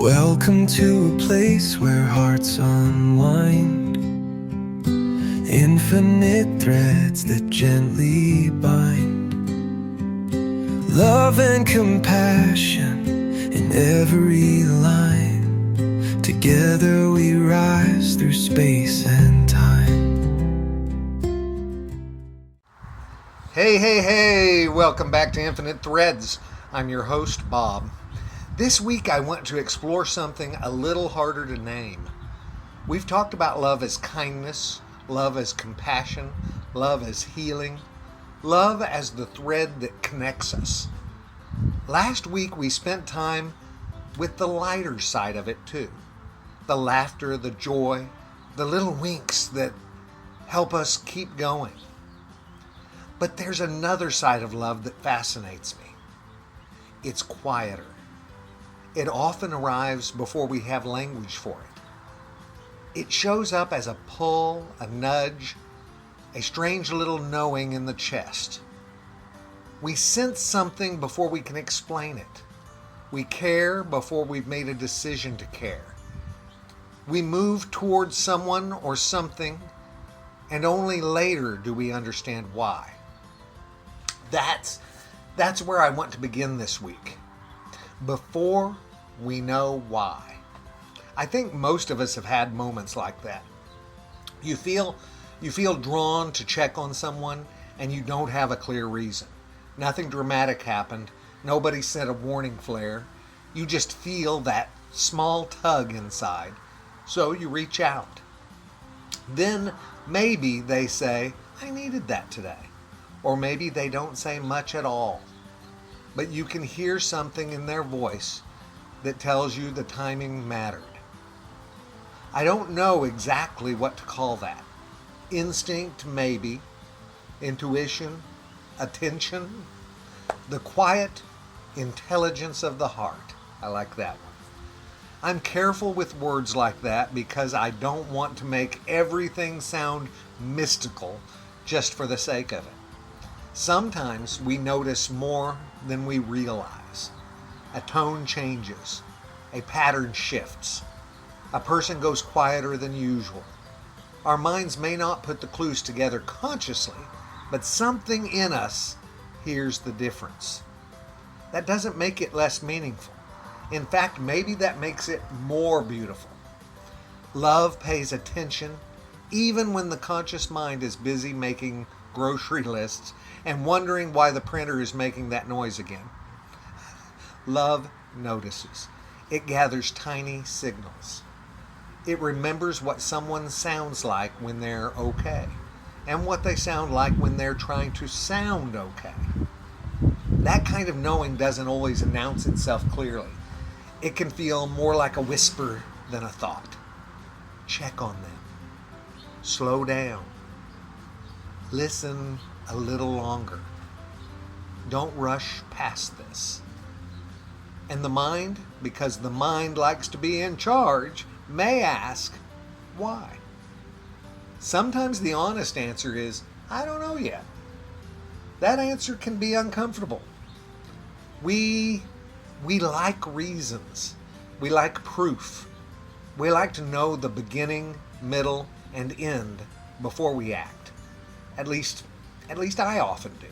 Welcome to a place where hearts unwind, infinite threads that gently bind, love and compassion in every line. Together we rise through space and time. Hey, welcome back to Infinite Threads. I'm your host, Bob. This week I want to explore something a little harder to name. We've talked about love as kindness, love as compassion, love as healing, love as the thread that connects us. Last week we spent time with the lighter side of it too. The laughter, the joy, the little winks that help us keep going. But there's another side of love that fascinates me. It's quieter. It often arrives before we have language for it. It shows up as a pull, a nudge, a strange little knowing in the chest. We sense something before we can explain it. We care before we've made a decision to care. We move towards someone or something, and only later do we understand why. That's where I want to begin this week. Before we know why. I think most of us have had moments like that. You feel drawn to check on someone and you don't have a clear reason. Nothing dramatic happened. Nobody sent a warning flare. You just feel that small tug inside. So you reach out. Then maybe they say, I needed that today. Or maybe they don't say much at all. But you can hear something in their voice that tells you the timing mattered. I don't know exactly what to call that. Instinct, maybe. Intuition, attention. The quiet intelligence of the heart. I like that one. I'm careful with words like that because I don't want to make everything sound mystical just for the sake of it. Sometimes we notice more than we realize. A tone changes. A pattern shifts. A person goes quieter than usual. Our minds may not put the clues together consciously, but something in us hears the difference. That doesn't make it less meaningful. In fact, maybe that makes it more beautiful. Love pays attention even when the conscious mind is busy making grocery lists and wondering why the printer is making that noise again. Love notices. It gathers tiny signals. It remembers what someone sounds like when they're okay, and what they sound like when they're trying to sound okay. That kind of knowing doesn't always announce itself clearly. It can feel more like a whisper than a thought. Check on them. Slow down. Listen a little longer. Don't rush past this. And the mind, because the mind likes to be in charge, may ask, why? Sometimes the honest answer is, I don't know yet. That answer can be uncomfortable. We like reasons. We like proof. We like to know the beginning, middle, and end before we act. At least I often do.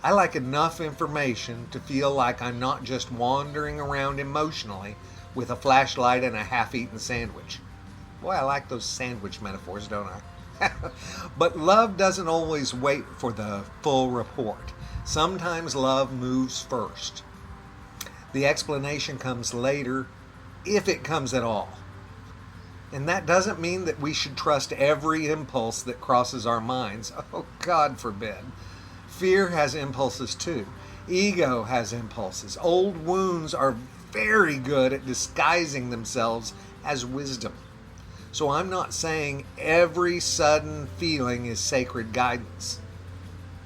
I like enough information to feel like I'm not just wandering around emotionally with a flashlight and a half-eaten sandwich. Boy, I like those sandwich metaphors, don't I? But love doesn't always wait for the full report. Sometimes love moves first. The explanation comes later, if it comes at all. And that doesn't mean that we should trust every impulse that crosses our minds. Oh, God forbid. Fear has impulses too. Ego has impulses. Old wounds are very good at disguising themselves as wisdom. So I'm not saying every sudden feeling is sacred guidance.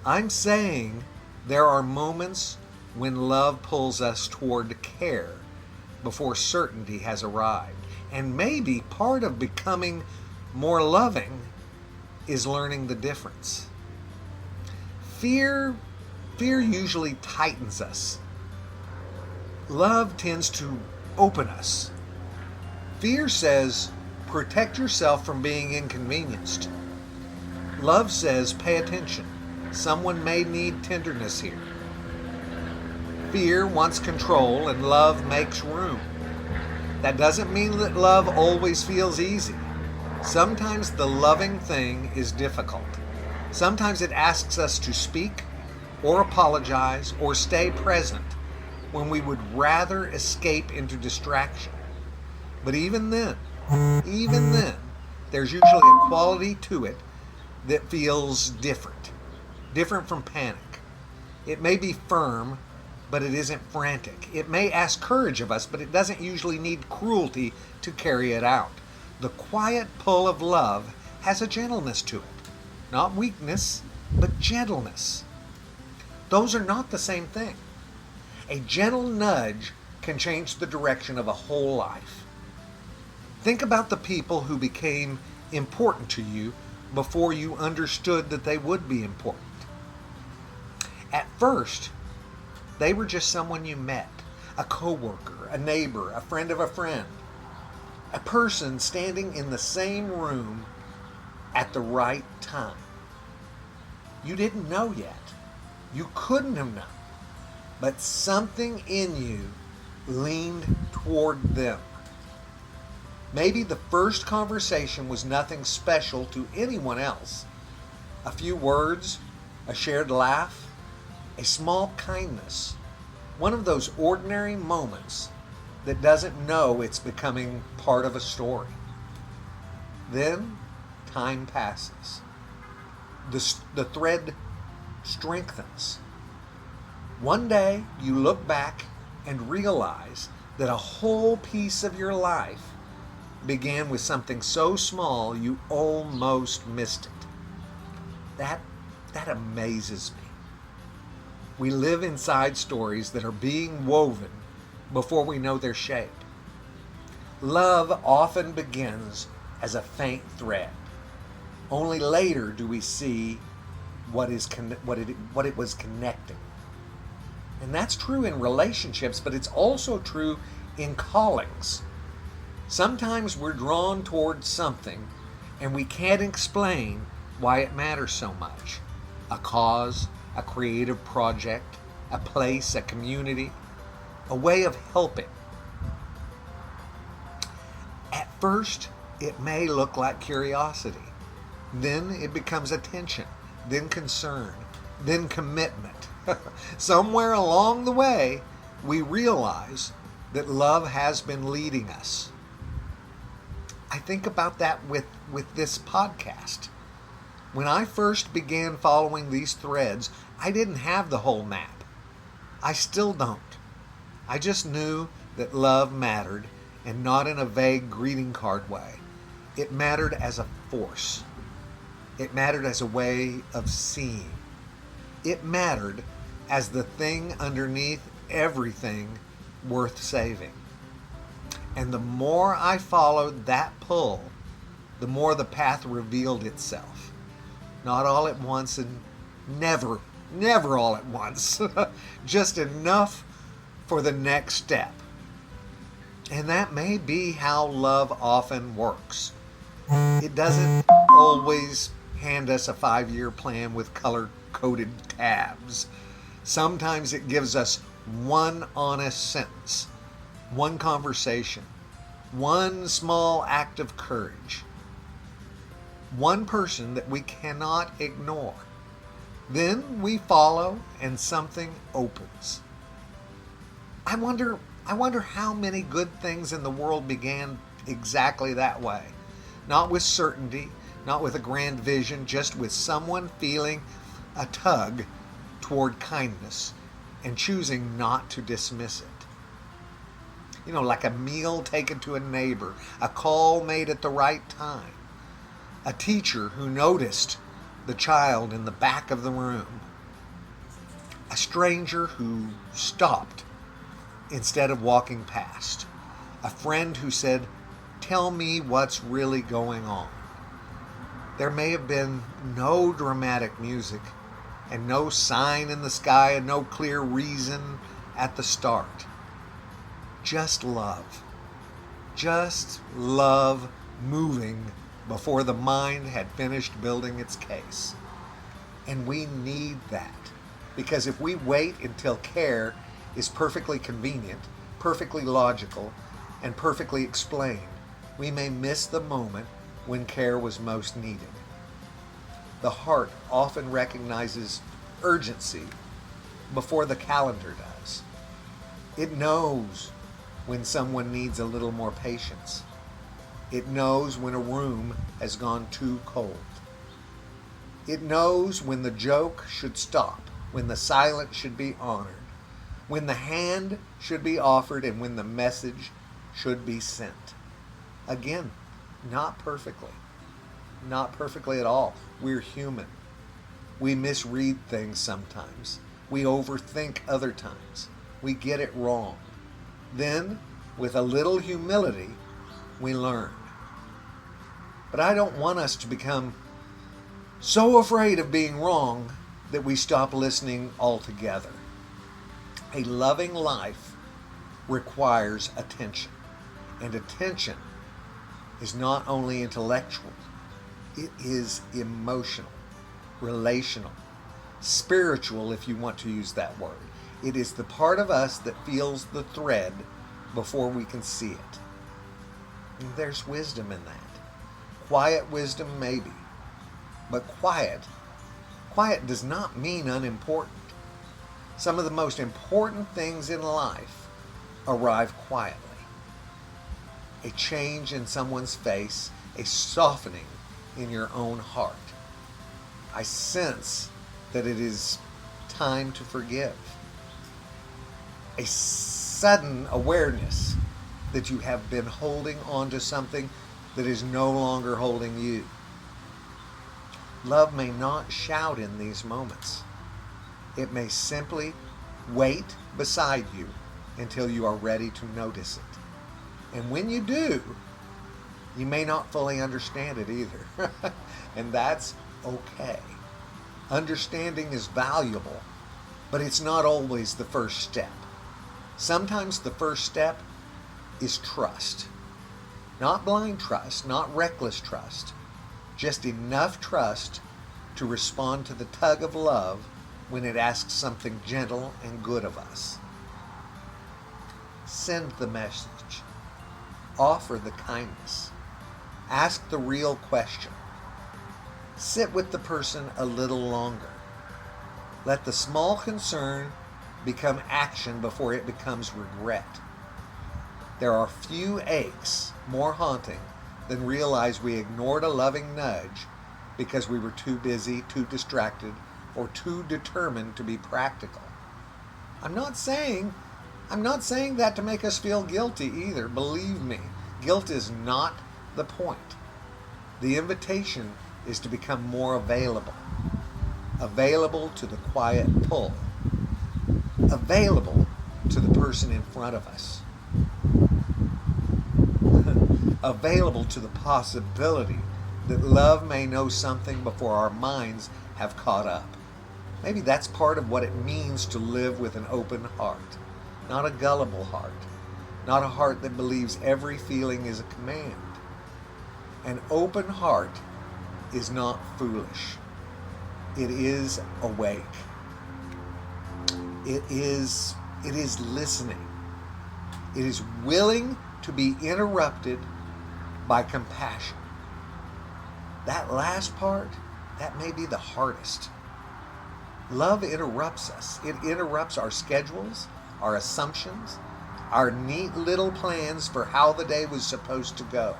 I'm saying there are moments when love pulls us toward care before certainty has arrived. And maybe part of becoming more loving is learning the difference. Fear usually tightens us. Love tends to open us. Fear says, protect yourself from being inconvenienced. Love says, pay attention. Someone may need tenderness here. Fear wants control and love makes room. That doesn't mean that love always feels easy. Sometimes the loving thing is difficult. Sometimes it asks us to speak or apologize or stay present when we would rather escape into distraction. But even then, there's usually a quality to it that feels different from panic. It may be firm, but it isn't frantic. It may ask courage of us, but it doesn't usually need cruelty to carry it out. The quiet pull of love has a gentleness to it. Not weakness, but gentleness. Those are not the same thing. A gentle nudge can change the direction of a whole life. Think about the people who became important to you before you understood that they would be important. At first, they were just someone you met, a coworker, a neighbor, a friend of a friend, a person standing in the same room at the right time. You didn't know yet. You couldn't have known. But something in you leaned toward them. Maybe the first conversation was nothing special to anyone else. A few words, a shared laugh, a small kindness. One of those ordinary moments that doesn't know it's becoming part of a story. Then time passes. The thread strengthens. One day you look back and realize that a whole piece of your life began with something so small you almost missed it. That amazes me. We live inside stories that are being woven before we know their shape. Love often begins as a faint thread. Only later do we see what it was connecting. And that's true in relationships, but it's also true in callings. Sometimes we're drawn towards something and we can't explain why it matters so much. A cause, a creative project, a place, a community, a way of helping. At first, it may look like curiosity. Then it becomes attention, then concern, then commitment. Somewhere along the way, we realize that love has been leading us. I think about that with this podcast. When I first began following these threads, I didn't have the whole map. I still don't. I just knew that love mattered, and not in a vague greeting card way. It mattered as a force. It mattered as a way of seeing. It mattered as the thing underneath everything worth saving. And the more I followed that pull, the more the path revealed itself. Not all at once and never all at once. Just enough for the next step. And that may be how love often works. It doesn't always hand us a 5-year plan with color-coded tabs. Sometimes it gives us one honest sentence, one conversation, one small act of courage, one person that we cannot ignore. Then we follow and something opens. I wonder how many good things in the world began exactly that way. Not with certainty, not with a grand vision, just with someone feeling a tug toward kindness and choosing not to dismiss it. Like a meal taken to a neighbor, a call made at the right time, a teacher who noticed the child in the back of the room, a stranger who stopped instead of walking past, a friend who said, "Tell me what's really going on." There may have been no dramatic music and no sign in the sky and no clear reason at the start. Just love. just love moving before the mind had finished building its case. And we need that. Because if we wait until care is perfectly convenient, perfectly logical, and perfectly explained, we may miss the moment when care was most needed. The heart often recognizes urgency before the calendar does. It knows when someone needs a little more patience. It knows when a room has gone too cold. It knows when the joke should stop, when the silence should be honored, when the hand should be offered, and when the message should be sent. Again, not perfectly. Not perfectly at all. We're human. We misread things sometimes. We overthink other times. We get it wrong. Then, with a little humility, we learn. But I don't want us to become so afraid of being wrong that we stop listening altogether. A loving life requires attention. And attention is not only intellectual, it is emotional, relational, spiritual, if you want to use that word. It is the part of us that feels the thread before we can see it. And there's wisdom in that. Quiet wisdom, maybe. But quiet does not mean unimportant. Some of the most important things in life arrive quietly. A change in someone's face, a softening in your own heart. I sense that it is time to forgive. A sudden awareness that you have been holding on to something that is no longer holding you. Love may not shout in these moments. It may simply wait beside you until you are ready to notice it. And when you do, you may not fully understand it either. And that's okay. Understanding is valuable, but it's not always the first step. Sometimes the first step is trust. Not blind trust, not reckless trust. Just enough trust to respond to the tug of love when it asks something gentle and good of us. Send the message. Offer the kindness. Ask the real question. Sit with the person a little longer. Let the small concern become action before it becomes regret. There are few aches more haunting than realize we ignored a loving nudge because we were too busy, too distracted, or too determined to be practical. I'm not saying that to make us feel guilty either. Believe me, guilt is not the point. The invitation is to become more available. Available to the quiet pull. Available to the person in front of us. Available to the possibility that love may know something before our minds have caught up. Maybe that's part of what it means to live with an open heart, not a gullible heart, not a heart that believes every feeling is a command. An open heart is not foolish. It is awake. It is listening. It is willing to be interrupted by compassion. That last part, that may be the hardest. Love interrupts us. It interrupts our schedules, our assumptions, our neat little plans for how the day was supposed to go.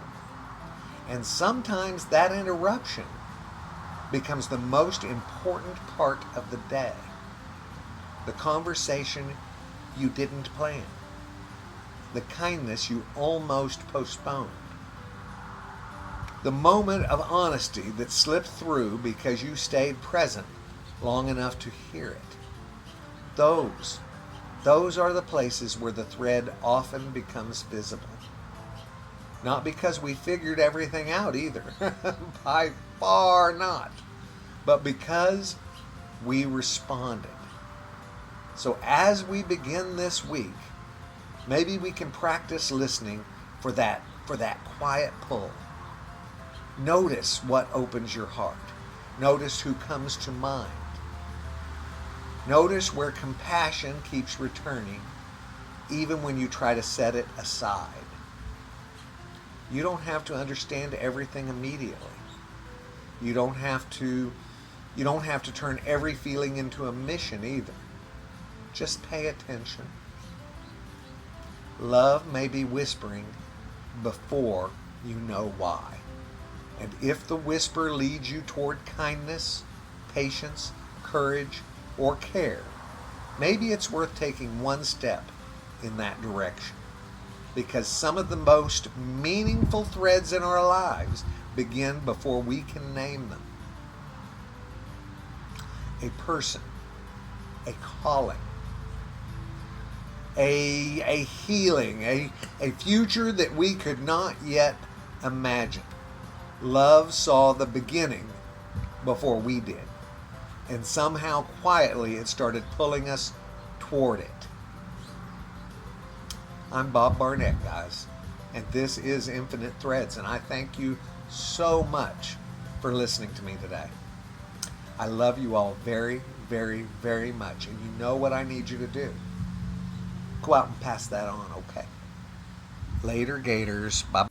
And sometimes that interruption becomes the most important part of the day. The conversation you didn't plan. The kindness you almost postponed. The moment of honesty that slipped through because you stayed present long enough to hear it. Those are the places where the thread often becomes visible. Not because we figured everything out either, by far not, but because we responded. So as we begin this week, maybe we can practice listening for that quiet pull. Notice what opens your heart. Notice who comes to mind. Notice where compassion keeps returning, even when you try to set it aside. You don't have to understand everything immediately. You don't have to turn every feeling into a mission either. Just pay attention. Love may be whispering before you know why. And if the whisper leads you toward kindness, patience, courage, or care, maybe it's worth taking one step in that direction. Because some of the most meaningful threads in our lives begin before we can name them. A person, a calling, a healing, a future that we could not yet imagine. Love saw the beginning before we did. And somehow quietly it started pulling us toward it. I'm Bob Barnett, guys, and this is Infinite Threads, and I thank you so much for listening to me today. I love you all very, very, very much, and you know what I need you to do. Go out and pass that on, okay? Later, Gators. Bye-bye.